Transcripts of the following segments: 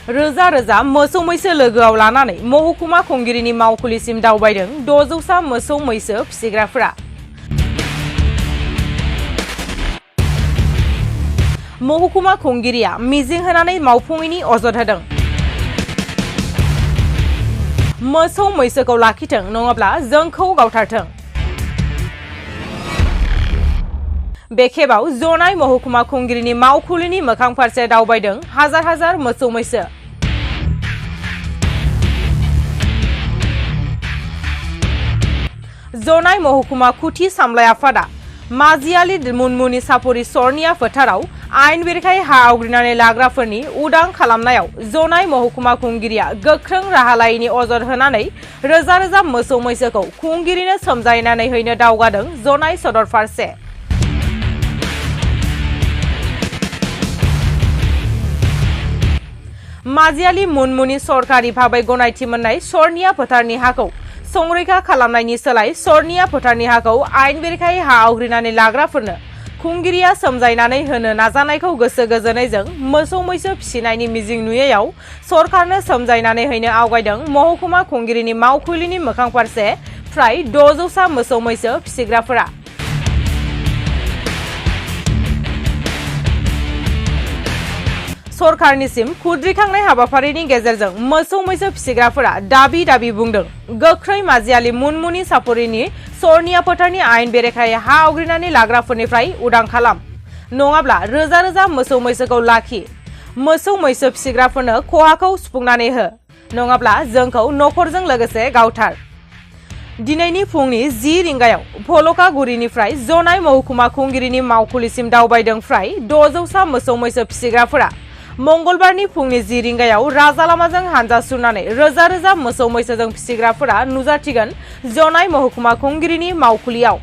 रोजा रोजा मोसौ मैसो लोगोआव लानानै महकुमा खुंगिरिनि मावखुलिसिम दावबायदों 600 मोसौ मैसो फिसिग्राफोरा। महकुमा खुंगिरिया मिजिं होनानै मावफुङैनि अजद होदों। मोसौ मैसोखौ लाखिथों नङाब्ला जोंखौ गावथारथों। बे खेबाव जनाय महकुमा खुंगिरिनि मावखुलिनि मोखां फारसे दावबायदों हाजार हाजार मोसौ मैसो। जनाय महकुमा खुथि सामलाय आफादा माजियाली मुनमुनि सापरि सरनिया फोथाराव आयेन बेरेखायै हा आवग्रिनानै लाग्राफोरनि उदां खालामनायाव जनाय महकुमा खुंगिरिया गोख्रों राहा लायैनि अजद होनानै रोजा रोजा मोसौ मैसोखौ खुंगिरिनो सोमजायनानै हैनो दावगादों जनाय सदर फारसे। माजियाली मुनमुनि सरकारि भाबै गनायथि मोननाय सरनिया फोथारनि हाखौ संरैखा खालामनायनि सोलाय सरनिया फोथारनि हाखौ आयेन बेरेखायै हा आवग्रिनानै लाग्राफोरनो खुंगिरिया सोमजायनानै होनो नाजानायखौ गोसो गोजोनैजों मोसौ मैसो फिसिनायनि मिजिं नुयैयाव सरकारनो सोमजायनानै हैनो आवगायदों महकुमा खुंगिरिनि मावखुलिनि मोखां फारसे फ्राय 600 मोसौ मैसो फिसिग्राफोरा। सरकारनिसिम खुद्रिखांनाय हाबाफारिनि गेजेरजों मोसौ मैसो फिसिग्राफोरा दाबि बुंदों गोख्रै माजियाली मुनमुनि सापरिनि सरनिया फोथारनि आयेन बेरेखायै हा आवग्रिनानै लाग्राफोरनिफ्राय उदां खालाम नङाब्ला रोजा रोजा मोसौ मैसोखौ लाखि मोसौ मैसो फिसिग्राफोरनो खहाखौ सुफुंनानै हो नङाब्ला जोंखौ नखरजों लोगोसे गावथार। दिनैनि फुंनि 10 रिंगायाव भलकागुरिनिफ्राय जनाय महकुमा खुंगिरिनि मावखुलिसिम दावबायदों फ्राय 600 मोसौ मैसो फिसिग्राफोरा। मंगलबारनि फुंनि 10 रिंगायाव राजा लामाजों हानजा सुरनानै रोजा रोजा मोसौ मैसोजों फिसिग्राफोरा नुजाथिगोन जनाय महकुमा खुंगिरिनि मावखुलियाव।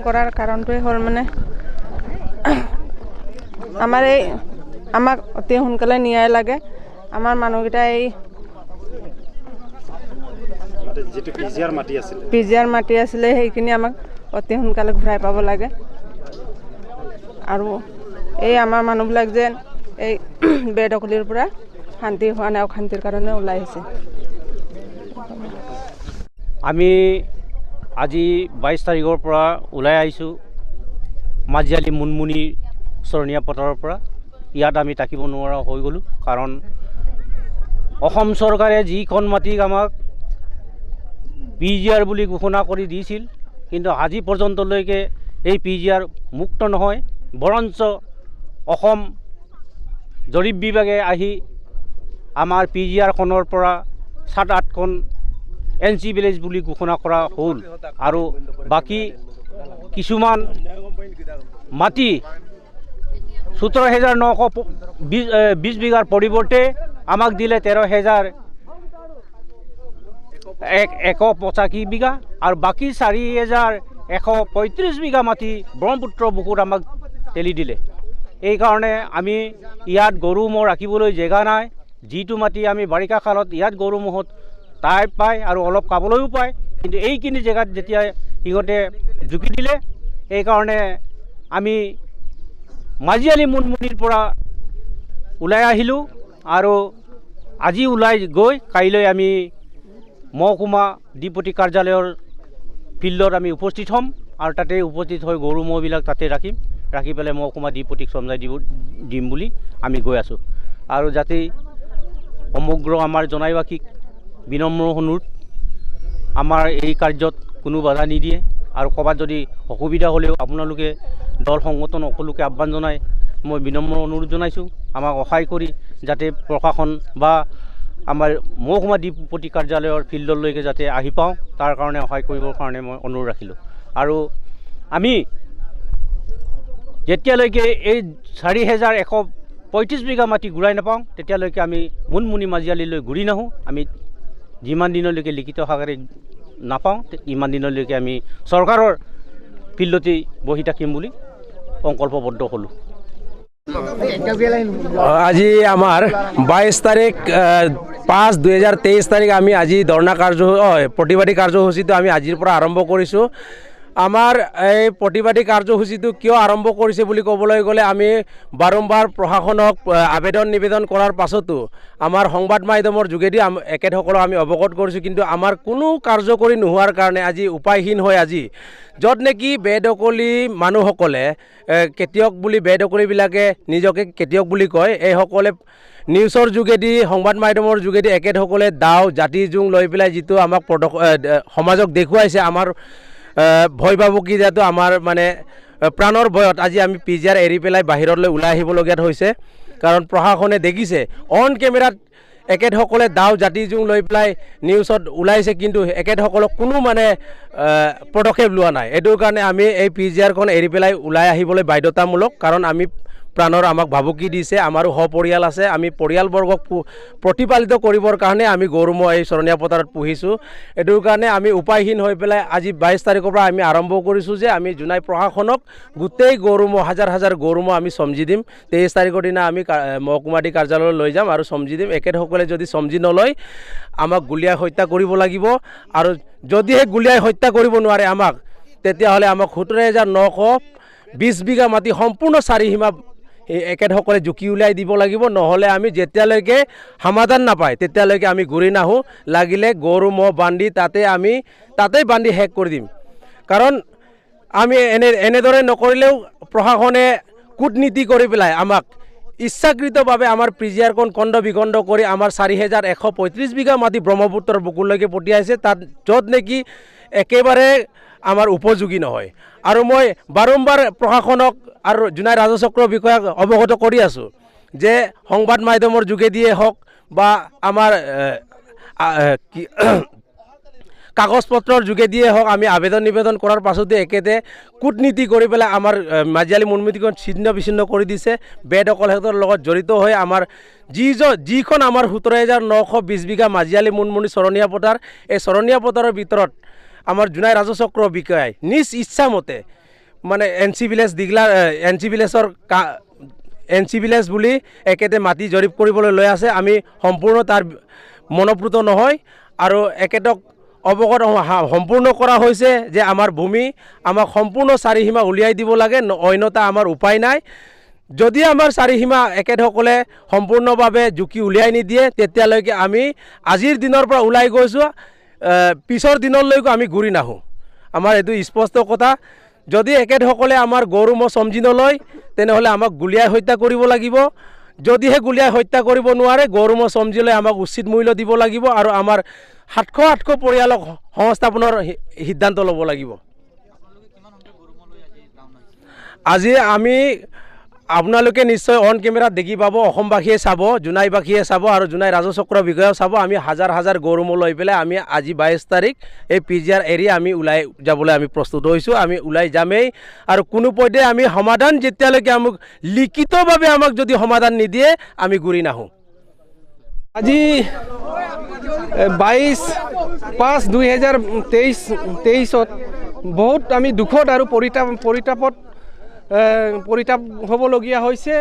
কৰাৰ কাৰণটোৱে হ'ল মানে আমাক অতি সোনকালে ন্যায় লাগে। আমাৰ মানুহকেইটা এই পিজিআৰ মাটি আছিলে সেইখিনি আমাক অতি সোনকালে ঘূৰাই পাব লাগে আৰু এই আমাৰ মানুহবিলাক যেন এই বেদখলিৰ পৰা শান্তি হোৱা নাই অশান্তিৰ কাৰণে ওলাই আহিছে। আমি আজি 22 তাৰিখৰ পৰা ওলাই আহিছোঁ মাজিয়ালী মুনমুনি চৰণীয়া পথাৰৰ পৰা। ইয়াত আমি থাকিব নোৱাৰা হৈ গ'লোঁ কাৰণ অসম চৰকাৰে যিখন মাটিক আমাক পিজিআৰ বুলি ঘোষণা কৰি দিছিল কিন্তু আজি পৰ্যন্তলৈকে এই পিজিআৰ মুক্ত নহয় বৰঞ্চ অসম জৰীপ বিভাগে আহি আমাৰ পিজিআৰখনৰ পৰা 7-8খন NC ভিলেজ বুলি ঘোষণা কৰা হ'ল আৰু বাকী কিছুমান মাটি 17,920 বিঘাৰ পৰিৱৰ্তে আমাক দিলে 13,185 বিঘা আৰু বাকী 4,135 বিঘা মাটি ব্ৰহ্মপুত্ৰ বুকুত আমাক ঠেলি দিলে। এইকাৰণে আমি ইয়াত গৰু ম'হ ৰাখিবলৈ জেগা নাই। যিটো মাটি আমি বাৰিষা কালত ইয়াত গৰু ম'হত তাই পায় আৰু অলপ খাবলৈও পায় কিন্তু এইখিনি জেগাত যেতিয়া সিহঁতে জুকি দিলে এইকাৰণে আমি মাজিয়ালী মুনমুনিৰ পৰা ওলাই আহিলোঁ আৰু আজি ওলাই গৈ কাইলৈ আমি মহকুমা ডিপুটি কাৰ্যালয়ৰ ফিল্ডত আমি উপস্থিত হ'ম আৰু তাতে উপস্থিত হৈ গৰু ম'হবিলাক তাতে ৰাখি পেলাই মহকুমা ডিপুটিক চমজাই দিম বুলি আমি গৈ আছোঁ আৰু যাতে সমগ্ৰ আমাৰ জনাইবাসীক বিনম্ৰ অনুৰোধ আমাৰ এই কাৰ্যত কোনো বাধা নিদিয়ে আৰু ক'ৰবাত যদি অসুবিধা হ'লেও আপোনালোকে দল সংগঠন সকলোকে আহ্বান জনাই মই বিনম্ৰ অনুৰোধ জনাইছোঁ আমাক সহায় কৰি যাতে প্ৰশাসন বা আমাৰ মহকুমা ডিপুটি কাৰ্যালয়ৰ ফিল্ডলৈকে যাতে আহি পাওঁ তাৰ কাৰণে সহায় কৰিবৰ কাৰণে মই অনুৰোধ ৰাখিলোঁ আৰু আমি যেতিয়ালৈকে এই 4,135 বিঘা মাটি ঘূৰাই নাপাওঁ তেতিয়ালৈকে আমি মুনমুনি মাজিয়ালীলৈ ঘূৰি নাহোঁ। আমি যিমান দিনলৈকে লিখিত আকাৰে নাপাওঁ ইমান দিনলৈকে আমি চৰকাৰৰ ফিল্ডতেই বহি থাকিম বুলি সংকল্পবদ্ধ হ'লোঁ। আজি আমাৰ 22 তাৰিখ 5/2023 তাৰিখ আমি আজি ধৰ্ণা প্ৰতিবাদী কাৰ্যসূচীটো আমি আজিৰ পৰা আৰম্ভ কৰিছোঁ। আমাৰ এই প্ৰতিবাদী কাৰ্যসূচীটো কিয় আৰম্ভ কৰিছে বুলি ক'বলৈ গ'লে আমি বাৰম্বাৰ প্ৰশাসনক আবেদন নিবেদন কৰাৰ পাছতো আমাৰ সংবাদ মাধ্যমৰ যোগেদি এখেতসকলক আমি অৱগত কৰিছোঁ, কিন্তু আমাৰ কোনো কাৰ্যকৰী নোহোৱাৰ কাৰণে আজি উপায়হীন হৈ আজি য'ত নেকি বেদখলী মানুহসকলে খেতিয়ক বুলি বেদখলীবিলাকে নিজকে খেতিয়ক বুলি কয়, এইসকলে নিউজৰ যোগেদি সংবাদ মাধ্যমৰ যোগেদি এখেতসকলে দাও জাতি জোং লৈ পেলাই যিটো আমাক সমাজক দেখুৱাইছে, আমাৰ ভয় ভাবুকি যাতে আমাৰ মানে প্ৰাণৰ ভয়ত আজি আমি পিজিআৰ এৰি পেলাই বাহিৰলৈ ওলাই আহিবলগীয়া হৈছে। কাৰণ প্ৰশাসনে দেখিছে অন কেমেৰাত এখেতসকলে দাও জাতি জোং লৈ পেলাই নিউজত ওলাইছে, কিন্তু এখেতসকলক কোনো মানে পদক্ষেপ লোৱা নাই। এইটোৰ কাৰণে আমি এই পিজিআৰখন এৰি পেলাই ওলাই আহিবলৈ বাধ্যতামূলক, কাৰণ আমি প্ৰাণৰ আমাক ভাবুকি দিছে, আমাৰো সপৰিয়াল আছে, আমি পৰিয়ালবৰ্গক প্ৰতিপালিত কৰিবৰ কাৰণে আমি গৰু ম'হ এই চৰণীয়া পথাৰত পুহিছোঁ। এইটোৰ কাৰণে আমি উপায়হীন হৈ পেলাই আজি 22 তাৰিখৰ পৰা আমি আৰম্ভ কৰিছোঁ যে আমি জোনাই প্ৰশাসনক গোটেই গৰু ম'হ হাজাৰ হাজাৰ গৰু ম'হ আমি চমজি দিম। 23 তাৰিখৰ দিনা আমি মহকুমাধি কাৰ্যালয়লৈ লৈ যাম আৰু চমজি দিম। এখেতসকলে যদি চমজি নলয় আমাক গুলীয়াই হত্যা কৰিব লাগিব, আৰু যদিহে গুলীয়াই হত্যা কৰিব নোৱাৰে আমাক, তেতিয়াহ'লে আমাক 17,920 বিঘা মাটি সম্পূৰ্ণ চাৰিসীমা এখেতসকলে জুকি উলিয়াই দিব লাগিব। নহ'লে আমি যেতিয়ালৈকে সমাধান নাপায় তেতিয়ালৈকে আমি ঘূৰি নাহোঁ। লাগিলে গৰু ম'হ বান্ধি তাতেই বান্ধি শেষ কৰি দিম। কাৰণ আমি এনেদৰে নকৰিলেও প্ৰশাসনে কূটনীতি কৰি পেলাই আমাক ইচ্ছাকৃতভাৱে আমাৰ পিজিআৰখন খণ্ড বিখণ্ড কৰি আমাৰ 4,135 বিঘা মাটি ব্ৰহ্মপুত্ৰৰ বুকুলৈকে পঠিয়াইছে, তাত য'ত নেকি একেবাৰে আমাৰ উপযোগী নহয়। আৰু মই বাৰম্বাৰ প্ৰশাসনক আৰু জোনাই ৰাজচক্ৰ বিষয়াক অৱগত কৰি আছোঁ যে সংবাদ মাধ্যমৰ যোগেদিয়ে হওক বা আমাৰ কাগজ পত্ৰৰ যোগেদিয়ে হওক আমি আবেদন নিবেদন কৰাৰ পাছতে একেতে কূটনীতি কৰি পেলাই আমাৰ মাজিয়ালী মুনমুটিখন ছিন্ন বিচ্ছিন্ন কৰি দিছে। বেদখলৰ লগত জড়িত হৈ আমাৰ যিখন আমাৰ 17,920 বিঘা মাজিয়ালী মুনমুনি চৰণীয়া পথাৰ, এই চৰণীয়া পথাৰৰ ভিতৰত আমাৰ জোনাই ৰাজচক্ৰ বিষয়াই নিজ ইচ্ছামতে মানে NC ভিলেজ বুলি একেতে মাটি জৰীপ কৰিবলৈ লৈ আছে। আমি সম্পূৰ্ণ তাৰ মনোপ্ৰত নহয়, আৰু একেতক অৱগত সম্পূৰ্ণ কৰা হৈছে যে আমাৰ ভূমি আমাক সম্পূৰ্ণ চাৰিসীমা উলিয়াই দিব লাগে, অন্যথা আমাৰ উপায় নাই। যদি আমাৰ চাৰিসীমা এখেতসকলে সম্পূৰ্ণভাৱে জুকি উলিয়াই নিদিয়ে তেতিয়ালৈকে আমি আজিৰ দিনৰ পৰা ওলাই গৈছোঁ, পিছৰ দিনলৈকে আমি ঘূৰি নাহোঁ। আমাৰ এইটো স্পষ্ট কথা। যদি এখেতসকলে আমাৰ গৰু ম'হ চমজি নলয় তেনেহ'লে আমাক গুলীয়াই হত্যা কৰিব লাগিব। যদিহে গুলীয়াই হত্যা কৰিব নোৱাৰে গৰু ম'হ চমজিলৈ আমাক উচিত মূল্য দিব লাগিব, আৰু আমাৰ 700 পৰিয়ালক সংস্থাপনৰ সিদ্ধান্ত ল'ব লাগিব। আজি আমি আপোনালোকে নিশ্চয় অন কেমেৰাত দেখি পাব, অসমবাসীয়ে চাব, জোনাইবাসীয়ে চাব আৰু জোনাই ৰাজচক্ৰ বিষয়াও চাব। আমি হাজাৰ হাজাৰ গৰু ম'হ লৈ পেলাই আমি আজি 22 তাৰিখ এই পিজিআৰ এৰি আমি ওলাই যাবলৈ আমি প্ৰস্তুত হৈছোঁ। আমি ওলাই যামেই, আৰু কোনো পধ্যে আমি সমাধান যেতিয়ালৈকে আমাক লিখিতভাৱে আমাক যদি সমাধান নিদিয়ে আমি ঘূৰি নাহোঁ। আজি 22/5/2023 বহুত আমি দুখত আৰু পৰিতাপ হ'বলগীয়া হৈছে,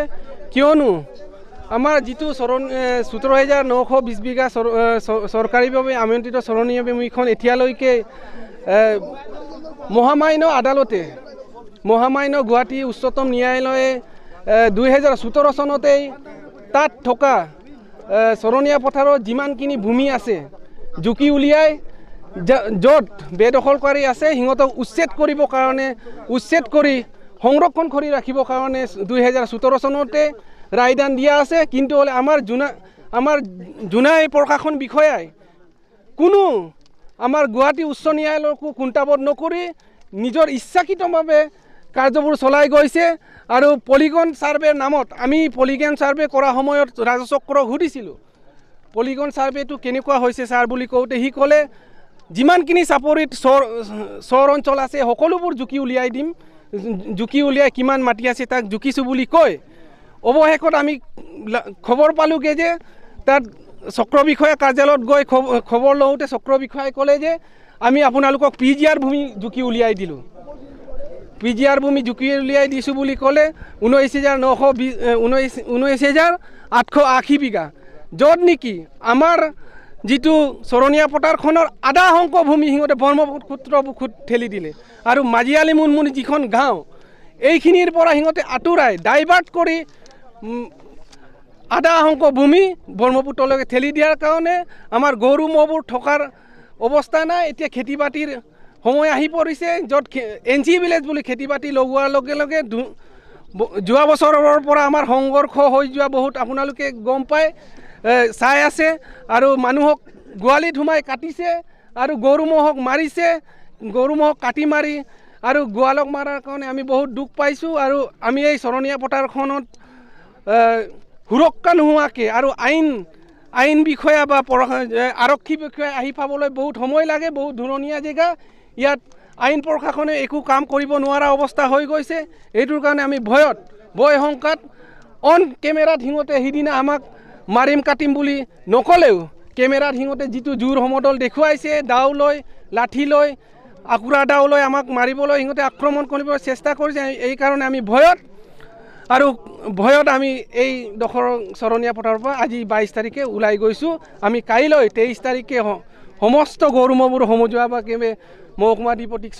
কিয়নো আমাৰ যিটো 17,920 বিঘা চৰকাৰীভাৱে আমন্ত্ৰিত চৰণীয়া ভূমিখন এতিয়ালৈকে মহামান্য আদালতে গুৱাহাটী উচ্চতম ন্যায়ালয়ে 2017 চনতেই তাত থকা চৰণীয়া পথাৰত যিমানখিনি ভূমি আছে জুকি উলিয়াই য'ত বেদখলকাৰী আছে সিহঁতক উচ্ছেদ কৰি সংৰক্ষণ কৰি ৰাখিবৰ কাৰণে 2017 চনতে ৰায়দান দিয়া আছে। কিন্তু হ'লে আমাৰ জোনাই প্ৰশাসন বিষয়াই কোনো আমাৰ গুৱাহাটী উচ্চ ন্যায়ালয়কো কুণ্ঠাবোধ নকৰি নিজৰ ইচ্ছাকৃতভাৱে কাৰ্যবোৰ চলাই গৈছে। আৰু পলিগন ছাৰ্ভেৰ নামত আমি পলিগন ছাৰ্ভে কৰা সময়ত ৰাজচক্ৰক সুধিছিলোঁ পলিগন ছাৰ্ভেটো কেনেকুৱা হৈছে ছাৰ বুলি কওঁতে সি ক'লে যিমানখিনি চাপৰিত চৰ অঞ্চল আছে সকলোবোৰ জুকি উলিয়াই দিম, জুকি উলিয়াই কিমান মাটি আছে তাক জুকিছোঁ বুলি কয়। অৱশেষত আমি খবৰ পালোঁগৈ যে তাত চক্ৰ বিষয়া কাৰ্যালয়ত গৈ খবৰ লওঁতে চক্ৰ বিষয়াই ক'লে যে আমি আপোনালোকক PGR ভূমি জুকি উলিয়াই দিলোঁ। PGR ভূমি জুকি উলিয়াই দিছোঁ বুলি ক'লে 19,880 বিঘা, য'ত নেকি আমাৰ যিটো চৰণীয়া পথাৰখনৰ আধা সংখ্য ভূমি সিহঁতে ব্ৰহ্মপুত্ৰ বুকুত ঠেলি দিলে। আৰু মাজিয়ালী মুনমুনি যিখন গাঁও, এইখিনিৰ পৰা সিহঁতে আঁতৰাই ডাইভাৰ্ট কৰি আধা সংখ্য ভূমি ব্ৰহ্মপুত্ৰলৈকে ঠেলি দিয়াৰ কাৰণে আমাৰ গৰু ম'হবোৰ থকাৰ অৱস্থা নাই। এতিয়া খেতি বাতিৰ সময় আহি পৰিছে, য'ত NC ভিলেজ বুলি খেতি বাতি লগোৱাৰ লগে লগে যোৱা বছৰৰ পৰা আমাৰ সংঘৰ্ষ হৈ যোৱা বহুত আপোনালোকে গম পায়, চাই আছে। আৰু মানুহক গোৱালিত সোমাই কাটিছে আৰু গৰু ম'হক মাৰিছে, গৰু ম'হক কাটি মাৰি আৰু গোৱালক মাৰাৰ কাৰণে আমি বহুত দুখ পাইছোঁ। আৰু আমি এই চৰণীয়া পথাৰখনত সুৰক্ষা নোহোৱাকৈ আৰু আইন বিষয়া বা আৰক্ষী বিষয়া আহি পাবলৈ বহুত সময় লাগে, বহুত দূৰণীয়া জেগা। ইয়াত আইন প্ৰশাসনে একো কাম কৰিব নোৱাৰা অৱস্থা হৈ গৈছে। এইটোৰ কাৰণে আমি ভয় শংকাত অন কেমেৰাত সিহঁতে সিদিনা আমাক মাৰিম কাটিম বুলি নক'লেও কেমেৰাত সিহঁতে যিটো জোৰ সমদল দেখুৱাইছে, দাও লৈ লাঠি লৈ আকুৰা দাও লৈ আমাক মাৰিবলৈ সিহঁতে আক্ৰমণ কৰিবলৈ চেষ্টা কৰিছে। এইকাৰণে আমি ভয়ত আমি এই ডোখৰ চৰণীয়া পথাৰৰ পৰা আজি 22 তাৰিখে ওলাই গৈছোঁ। আমি কাইলৈ 23 তাৰিখে সমস্ত গৰু ম'হবোৰ সমজুৱাভাৱে মহকুমাধিপতিক